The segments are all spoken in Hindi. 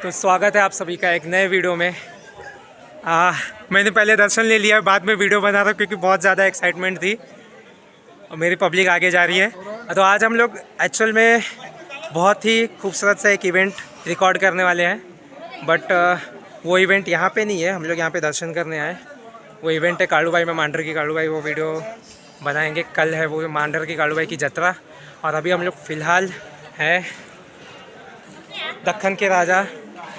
तो स्वागत है आप सभी का एक नए वीडियो में। मैंने पहले दर्शन ले लिया, बाद में वीडियो बना रहा हूँ क्योंकि बहुत ज़्यादा एक्साइटमेंट थी और मेरी पब्लिक आगे जा रही है। तो आज हम लोग एक्चुअल में बहुत ही खूबसूरत सा एक इवेंट रिकॉर्ड करने वाले हैं, बट वो इवेंट यहाँ पे नहीं है, हम लोग यहाँ पे दर्शन करने आए। वो इवेंट है कालूबाई में, मांडर की कालूबाई। वो वीडियो बनाएंगे, कल है वो मांडर की कालूबाई की जत्रा। और अभी हम लोग फ़िलहाल हैं दक्खन के राजा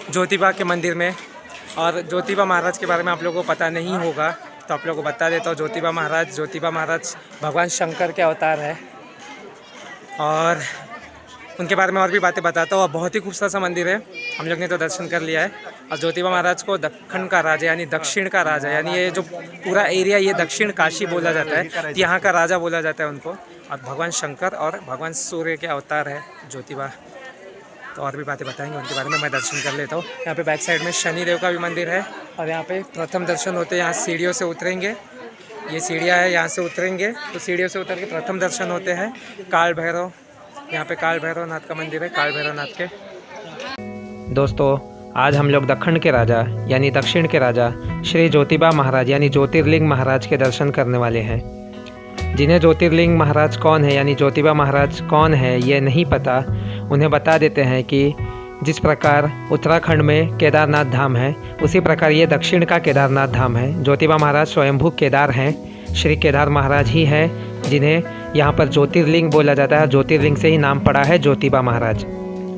ज्योतिबा के मंदिर में। और ज्योतिबा महाराज के बारे में आप लोगों को पता नहीं होगा तो आप लोगों को बता देता हूँ। ज्योतिबा महाराज भगवान शंकर के अवतार है और उनके बारे में और भी बातें बताता हूँ। और बहुत ही खूबसूरत सा मंदिर है, हम लोग ने तो दर्शन कर लिया है। और ज्योतिबा महाराज को दक्खन का राजा यानी दक्षिण का राजा, यानी ये जो पूरा एरिया ये दक्षिण काशी बोला जाता है, यहाँ का राजा बोला जाता है उनको। और भगवान शंकर और भगवान सूर्य के अवतार है ज्योतिबा। तो और भी बातें बताएंगे उनके बारे में, मैं दर्शन कर लेता हूँ। यहाँ पे बैक साइड में शनिदेव का भी मंदिर है और यहाँ पे प्रथम दर्शन होते हैं। यहाँ सीढ़ियों से उतरेंगे, ये सीढ़ियाँ है, यहाँ से उतरेंगे तो सीढ़ियों से उतर के प्रथम दर्शन होते हैं काल भैरव। यहाँ पे काल भैरव नाथ का मंदिर है, काल भैरव नाथ के। दोस्तों आज हम लोग दक्खन के राजा यानी दक्षिण के राजा श्री ज्योतिबा महाराज यानी ज्योतिर्लिंग महाराज के दर्शन करने वाले हैं। जिन्हें ज्योतिर्लिंग महाराज कौन है यानी ज्योतिबा महाराज कौन है ये नहीं पता, उन्हें बता देते हैं कि जिस प्रकार उत्तराखंड में केदारनाथ धाम है, उसी प्रकार ये दक्षिण का केदारनाथ धाम है। ज्योतिबा महाराज स्वयंभू केदार हैं, श्री केदार महाराज ही हैं जिन्हें यहाँ पर ज्योतिर्लिंग बोला जाता है। ज्योतिर्लिंग से ही नाम पड़ा है ज्योतिबा महाराज।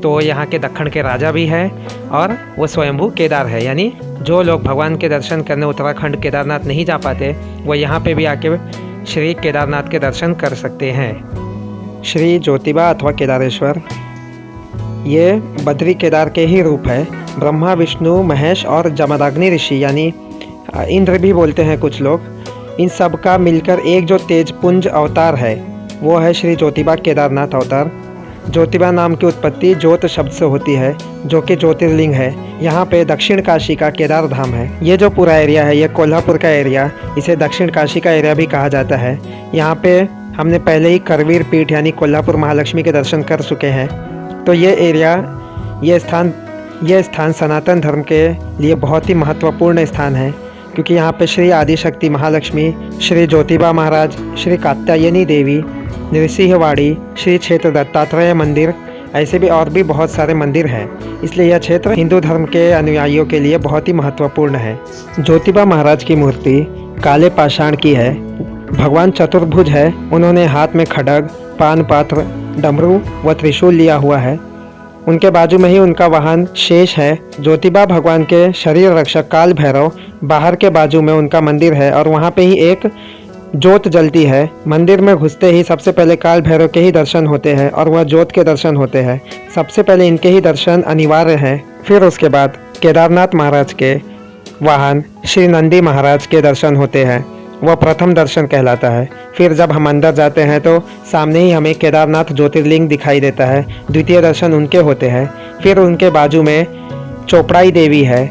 तो यहाँ के दक्खन के राजा भी हैं और वो स्वयंभू केदार है, यानी जो लोग भगवान के दर्शन करने उत्तराखंड केदारनाथ नहीं जा पाते वो यहाँ पे भी आके श्री केदारनाथ के दर्शन कर सकते हैं। श्री ज्योतिबा अथवा केदारेश्वर ये बद्री केदार के ही रूप है। ब्रह्मा विष्णु महेश और जमदग्नि ऋषि यानी इंद्र भी बोलते हैं कुछ लोग, इन सब का मिलकर एक जो तेजपुंज अवतार है वो है श्री ज्योतिबा केदारनाथ अवतार। ज्योतिबा नाम की उत्पत्ति ज्योत शब्द से होती है जो कि ज्योतिर्लिंग है। यहाँ पे दक्षिण काशी का केदार धाम है। ये जो पूरा एरिया है ये कोल्हापुर का एरिया, इसे दक्षिण काशी का एरिया भी कहा जाता है। यहाँ पे हमने पहले ही करवीर पीठ यानी कोल्हापुर महालक्ष्मी के दर्शन कर चुके हैं। तो ये एरिया ये स्थान सनातन धर्म के लिए बहुत ही महत्वपूर्ण स्थान है, क्योंकि यहाँ पे श्री आदिशक्ति महालक्ष्मी, श्री ज्योतिबा महाराज, श्री कात्यायनी देवी, नृसिंहवाड़ी, श्री क्षेत्र दत्तात्रेय मंदिर, ऐसे भी और भी बहुत सारे मंदिर हैं। इसलिए यह क्षेत्र हिंदू धर्म के अनुयायियों के लिए बहुत ही महत्वपूर्ण है। ज्योतिबा महाराज की मूर्ति काले पाषाण की है। भगवान चतुर्भुज है, उन्होंने हाथ में खड्ग, पान पात्र, डमरू व त्रिशूल लिया हुआ है। उनके बाजू में ही उनका वाहन शेष है। ज्योतिबा भगवान के शरीर रक्षक काल भैरव बाहर के बाजू में उनका मंदिर है और वहाँ पे ही एक ज्योत जलती है। मंदिर में घुसते ही सबसे पहले काल भैरव के ही दर्शन होते हैं और वह ज्योत के दर्शन होते हैं। सबसे पहले इनके ही दर्शन अनिवार्य हैं, फिर उसके बाद केदारनाथ महाराज के वाहन श्री नंदी महाराज के दर्शन होते हैं, वह प्रथम दर्शन कहलाता है। फिर जब हम अंदर जाते हैं तो सामने ही हमें केदारनाथ ज्योतिर्लिंग दिखाई देता है, द्वितीय दर्शन उनके होते हैं। फिर उनके बाजू में चोपड़ाई देवी है,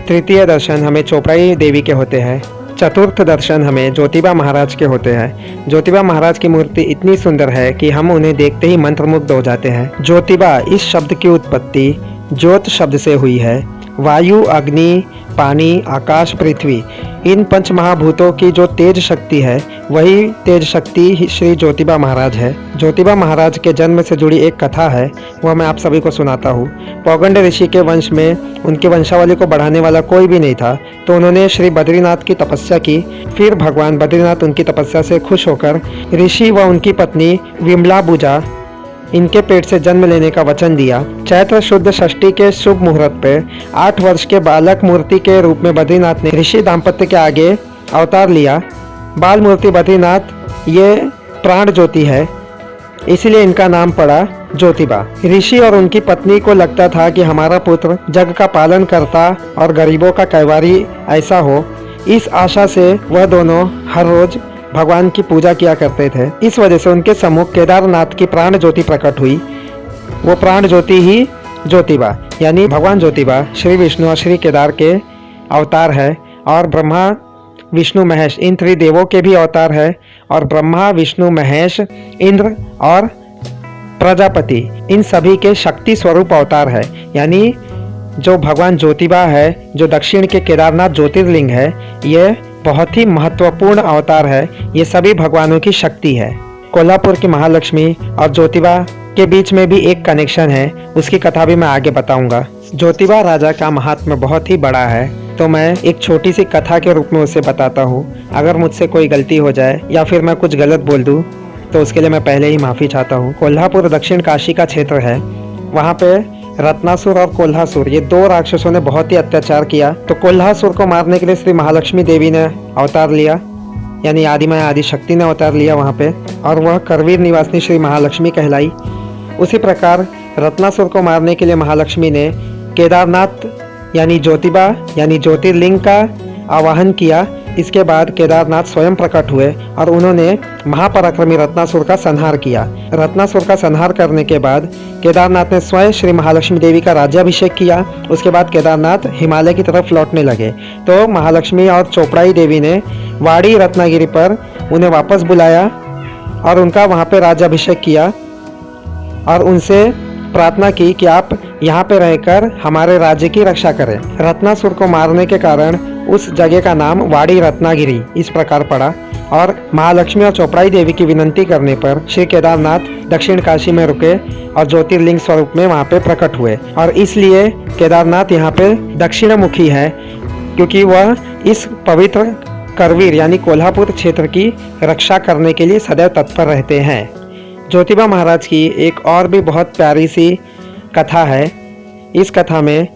तृतीय दर्शन हमें चोपड़ाई देवी के होते हैं। चतुर्थ दर्शन हमें ज्योतिबा महाराज के होते हैं। ज्योतिबा महाराज की मूर्ति इतनी सुंदर है कि हम उन्हें देखते ही मंत्रमुग्ध हो जाते हैं। ज्योतिबा इस शब्द की उत्पत्ति ज्योत शब्द से हुई है। वायु, अग्नि, पानी, आकाश, पृथ्वी, इन पंच महाभूतों की जो तेज शक्ति है वही तेज शक्ति श्री ज्योतिबा महाराज है। ज्योतिबा महाराज के जन्म से जुड़ी एक कथा है, वह मैं आप सभी को सुनाता हूँ। पौगंड ऋषि के वंश में उनके वंशावली को बढ़ाने वाला कोई भी नहीं था, तो उन्होंने श्री बद्रीनाथ की तपस्या की। फिर भगवान बद्रीनाथ उनकी तपस्या से खुश होकर ऋषि व उनकी पत्नी विमलाबुजा इनके पेट से जन्म लेने का वचन दिया। चैत्र शुद्ध षष्ठी के शुभ मुहूर्त पे 8 वर्ष के बालक मूर्ति के रूप में बद्रीनाथ ने ऋषि दाम्पत्य के आगे अवतार लिया। बाल मूर्ति बद्रीनाथ ये प्राण ज्योति है, इसीलिए इनका नाम पड़ा ज्योतिबा। ऋषि और उनकी पत्नी को लगता था कि हमारा पुत्र जग का पालन करता और गरीबों का कैवारी ऐसा हो। इस आशा से वह दोनों हर रोज भगवान की पूजा किया करते थे। इस वजह से उनके सम्मुख केदारनाथ की प्राण ज्योति प्रकट हुई। वो प्राण ज्योति ही ज्योतिबा यानी भगवान ज्योतिबा श्री विष्णु और श्री केदार के अवतार है और ब्रह्मा विष्णु महेश इन त्रिदेवों के भी अवतार है। और ब्रह्मा विष्णु महेश इंद्र और प्रजापति इन सभी के शक्ति स्वरूप अवतार है। यानी जो भगवान ज्योतिबा है, जो दक्षिण के केदारनाथ ज्योतिर्लिंग है, ये बहुत ही महत्वपूर्ण अवतार है। ये सभी भगवानों की शक्ति है। कोल्हापुर की महालक्ष्मी और ज्योतिबा के बीच में भी एक कनेक्शन है, उसकी कथा भी मैं आगे बताऊंगा। ज्योतिबा राजा का महात्म्य बहुत ही बड़ा है, तो मैं एक छोटी सी कथा के रूप में उसे बताता हूँ। अगर मुझसे कोई गलती हो जाए या फिर मैं कुछ गलत बोल दूँ तो उसके लिए मैं पहले ही माफ़ी चाहता हूँ। कोल्हापुर दक्षिण काशी का क्षेत्र है। वहाँ पे रत्नासुर और कोल्हासुर, ये दो राक्षसों ने बहुत ही अत्याचार किया। तो कोल्हासुर को मारने के लिए श्री महालक्ष्मी देवी ने अवतार लिया, यानी आदिमाया आदि शक्ति ने अवतार लिया वहाँ पे, और वह करवीर निवासिनी श्री महालक्ष्मी कहलाई। उसी प्रकार रत्नासुर को मारने के लिए महालक्ष्मी ने केदारनाथ यानी ज्योतिबा यानी ज्योतिर्लिंग का आवाहन किया। इसके बाद केदारनाथ स्वयं प्रकट हुए और उन्होंने महापराक्रमी रत्नासुर का संहार किया। रत्नासुर का संहार करने के बाद केदारनाथ ने स्वयं श्री महालक्ष्मी देवी का राज्याभिषेक किया। उसके बाद केदारनाथ हिमालय की तरफ लौटने लगे। तो महालक्ष्मी और चोपड़ाई देवी ने वाड़ी रत्नागिरी पर उन्हें वापस बुलाया और उनका वहाँ पे राज्याभिषेक किया और उनसे प्रार्थना की कि आप यहाँ पे रहकर हमारे राज्य की रक्षा करें। रत्नासुर को मारने के कारण उस जगह का नाम वाड़ी रत्नागिरी इस प्रकार पड़ा। और महालक्ष्मी और चोपड़ाई देवी की विनंती करने पर श्री केदारनाथ दक्षिण काशी में रुके और ज्योतिर्लिंग स्वरूप में वहाँ पे प्रकट हुए। और इसलिए केदारनाथ यहाँ पे दक्षिणमुखी है, क्योंकि वह इस पवित्र करवीर यानी कोल्हापुर क्षेत्र की रक्षा करने के लिए सदैव तत्पर रहते हैं। ज्योतिबा महाराज की एक और भी बहुत प्यारी सी कथा है। इस कथा में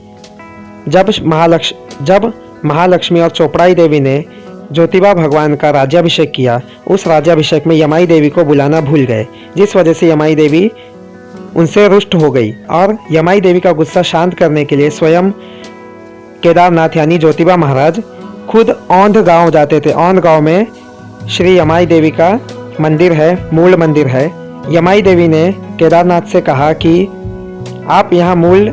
जब महालक्ष्मी और चोपड़ाई देवी ने ज्योतिबा भगवान का राज्याभिषेक किया, उस राज्याभिषेक में यमाई देवी को बुलाना भूल गए, जिस वजह से यमाई देवी उनसे रुष्ट हो गई। और यमाई देवी का गुस्सा शांत करने के लिए स्वयं केदारनाथ यानी ज्योतिबा महाराज खुद औंध गांव जाते थे। औंध गांव में श्री यमाई देवी का मंदिर है, मूल मंदिर है। यमाई देवी ने केदारनाथ से कहा कि आप यहाँ मूल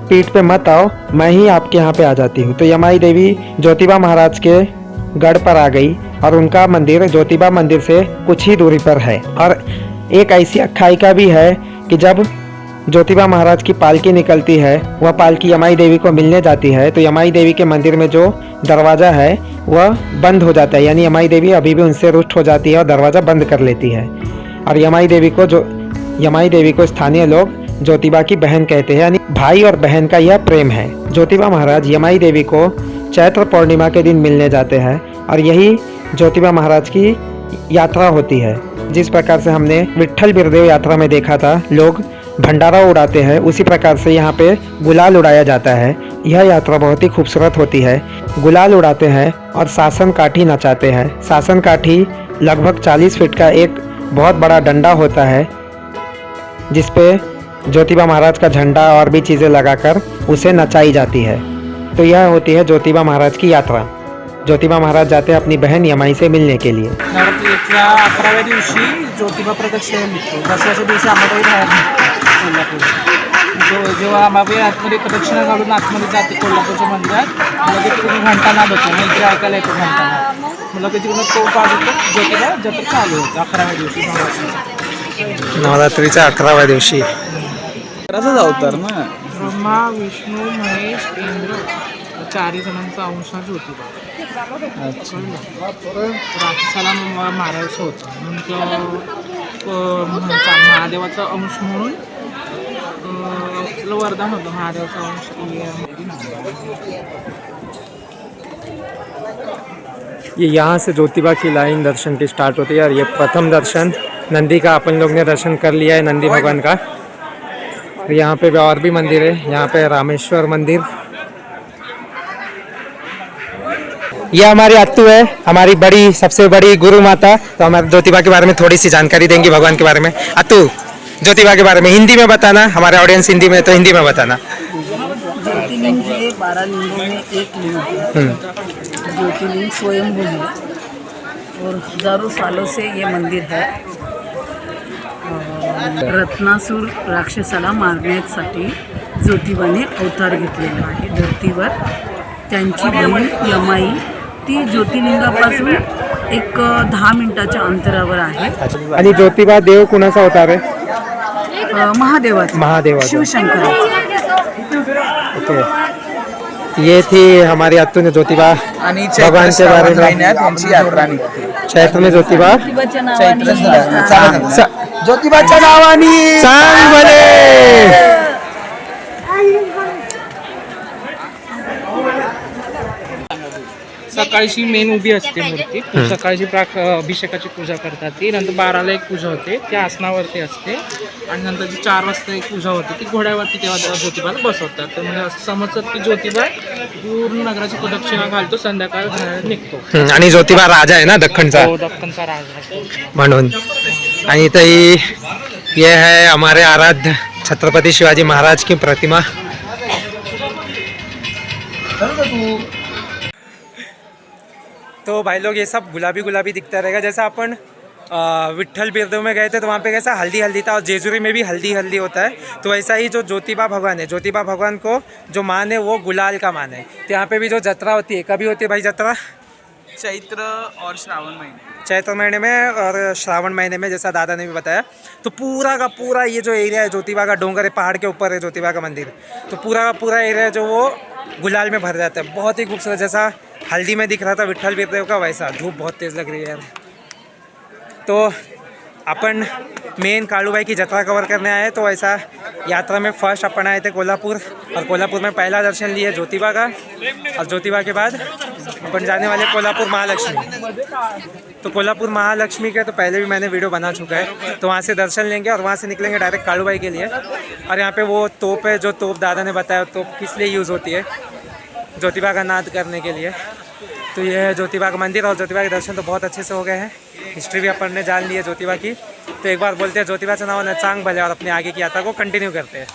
पीठ पे मत आओ, मैं ही आपके यहाँ पे आ जाती हूँ। तो यमाई देवी ज्योतिबा महाराज के गढ़ पर आ गई और उनका मंदिर ज्योतिबा मंदिर से कुछ ही दूरी पर है। और एक ऐसी आख्यायिका भी है कि जब ज्योतिबा महाराज की पालकी निकलती है, वह पालकी यमाई देवी को मिलने जाती है, तो यमाई देवी के मंदिर में जो दरवाज़ा है वह बंद हो जाता है, यानी यमाई देवी अभी भी उनसे रुष्ट हो जाती है और दरवाज़ा बंद कर लेती है। और यमाई देवी को स्थानीय लोग ज्योतिबा की बहन कहते हैं, यानी भाई और बहन का यह प्रेम है। ज्योतिबा महाराज यमाई देवी को चैत्र पूर्णिमा के दिन मिलने जाते हैं और यही ज्योतिबा महाराज की यात्रा होती है। जिस प्रकार से हमने विट्ठल बिरदेव यात्रा में देखा था, लोग भंडारा उड़ाते हैं, उसी प्रकार से यहाँ पे गुलाल उड़ाया जाता है। यह यात्रा बहुत ही खूबसूरत होती है। गुलाल उड़ाते हैं और शासन काठी नचाते हैं। शासन काठी लगभग 40 फीट का एक बहुत बड़ा डंडा होता है, जिसपे ज्योतिबा महाराज का झंडा और भी चीज़ें लगाकर उसे नचाई जाती है। तो यह होती है ज्योतिबा महाराज की यात्रा। ज्योतिबा महाराज जाते हैं अपनी बहन यमाई से मिलने के लिए। नवरात्रीच्या 11व्या दिवशी ज्योतिबा प्रदक्षिणा निघतो। दसऱ्याच्या दिवशी आंबाबाई बाहेर निघतो कोल्हापूर। जेव्हा आंबाबाई आतमध्ये प्रदक्षिणा घालून आतमध्ये जाते कोल्हापूरच्या मंदिरात, लगेच तिकडून घंटानाद होतो, मैत्री ऐकायला येतो घंटानाद, मग लगेच तिकडून तो वाजतो, ज्योतिबा जत्रा चालू होते 11व्या दिवशी नवरात्रीच्या 11व्या दिवशी असाच अवतार ना, ब्रह्मा विष्णू महेश इंद्र 4 जणांचा अंश हा ज्योतिबा। राक्षसाला मारायचं होतं म्हणून महादेवाचा अंश म्हणून वरदान होतं महादेवाचा अंश। ये यहाँ से ज्योतिबा की लाइन दर्शन की स्टार्ट होती है और ये प्रथम दर्शन नंदी का अपन लोग ने दर्शन कर लिया है, नंदी भगवान का। यहाँ पे और भी मंदिर है, यहाँ पे रामेश्वर मंदिर। ये हमारी अत्तू है, हमारी बड़ी सबसे बड़ी गुरु माता। तो हमारे ज्योतिबा के बारे में थोड़ी सी जानकारी देंगी, भगवान के बारे में। अत्तू, ज्योतिबा के बारे में हिंदी में बताना, हमारे ऑडियंस हिंदी में, तो हिंदी में बताना। ज्योतिर्लिंग है 12 लिंगों में एक लिंग है। ज्योतिर्लिंग स्वयंभू है और हजारों सालों से ये मंदिर है। रत्नासुर राक्षसाला मारण्यासाठी ज्योतिबाने अवतार घेतलेला आहे धरतीवर। त्यांची बहीण यमाई ती ज्योतिर्लिंगापासून एक 10 मिनिटाच्या अंतरावर आहे। आणि ज्योतिबा देव कुणाचा अवतार आहे? महादेवाचा, महादेवाचा, शिवशंकराचा। ओके, ये थी हमारी अत्तू ने ज्योतिबा आणि भगवान के बारे में महिन्यात यांची यात्रा निघते चैत्र में ज्योतिबा ज्योतिबाच्या नावाने ज्योतिबाच्या नावाने सांग भले. सकाळची मेन उभी असते मूर्ती. सकाळची अभिषेकाची पूजा करतात ती. नंतर 12ला एक पूजा होते, ती आसनावरती असते. आणि नंतर जी 4 वाजता एक पूजा होते ती घोड्यावरती तेव्हा ज्योतिबाला बसवतात. तर म्हणजे असं समजतात की ज्योतिबा पूर्ण नगराची प्रदक्षिणा घालतो, संध्याकाळ बाहेर निघतो. आणि ज्योतिबा राजा आहे ना दख्खनचा, तो दख्खनचा राजा म्हणून. आणि इथं ये है हमारे आराध्य छत्रपति शिवाजी महाराज की प्रतिमा. तो भाई लोग ये सब गुलाबी गुलाबी दिखता रहेगा. जैसा अपन विट्ठल बिरदेव में गए थे तो वहाँ पे कैसा हल्दी हल्दी था, और जेजुरी में भी हल्दी हल्दी होता है. तो वैसा ही जो ज्योतिबा भगवान है, ज्योतिबा भगवान को जो मान है वो गुलाल का मान है. तो यहाँ पे भी जो जत्रा होती है, कभी होती है भाई जत्रा? चैत्र और श्रावण महीने, चैत्र महीने में और श्रावण महीने में, जैसा दादा ने भी बताया. तो पूरा का पूरा ये जो एरिया है, ज्योतिबा का डोंगर है, पहाड़ के ऊपर है ज्योतिबा का मंदिर, तो पूरा का पूरा एरिया जो वो गुलाल में भर जाता है. बहुत ही खूबसूरत, जैसा हल्दी में दिख रहा था विट्ठल बिरदेव का, वैसा. धूप बहुत तेज़ लग रही है यार. तो अपन मेन कालूबाई की जत्रा कवर करने आए. तो ऐसा यात्रा में फर्स्ट अपन आए थे कोल्हापुर, और कोल्हापुर में पहला दर्शन लिए ज्योतिबा का, और ज्योतिबा के बाद अपन जाने वाले कोल्हापुर महालक्ष्मी. तो कोल्हापुर महालक्ष्मी के तो पहले भी मैंने वीडियो बना चुका है. तो वहाँ से दर्शन लेंगे और वहाँ से निकलेंगे डायरेक्ट कालूबाई के लिए. और यहाँ पे वो तोप है, जो तोप दादा ने बताया तोप किस लिए यूज़ होती है, ज्योतिबा का नाद करने के लिए. तो ये है ज्योतिबा का मंदिर, और ज्योतिबा के दर्शन तो बहुत अच्छे से हो गए हैं. हिस्ट्री भी अपन ने जान ली है ज्योतिबा की. तो एक बार बोलते हैं ज्योतिबाचं नाव चांग भले, और अपनी आगे की यात्रा को कंटिन्यू करते हैं.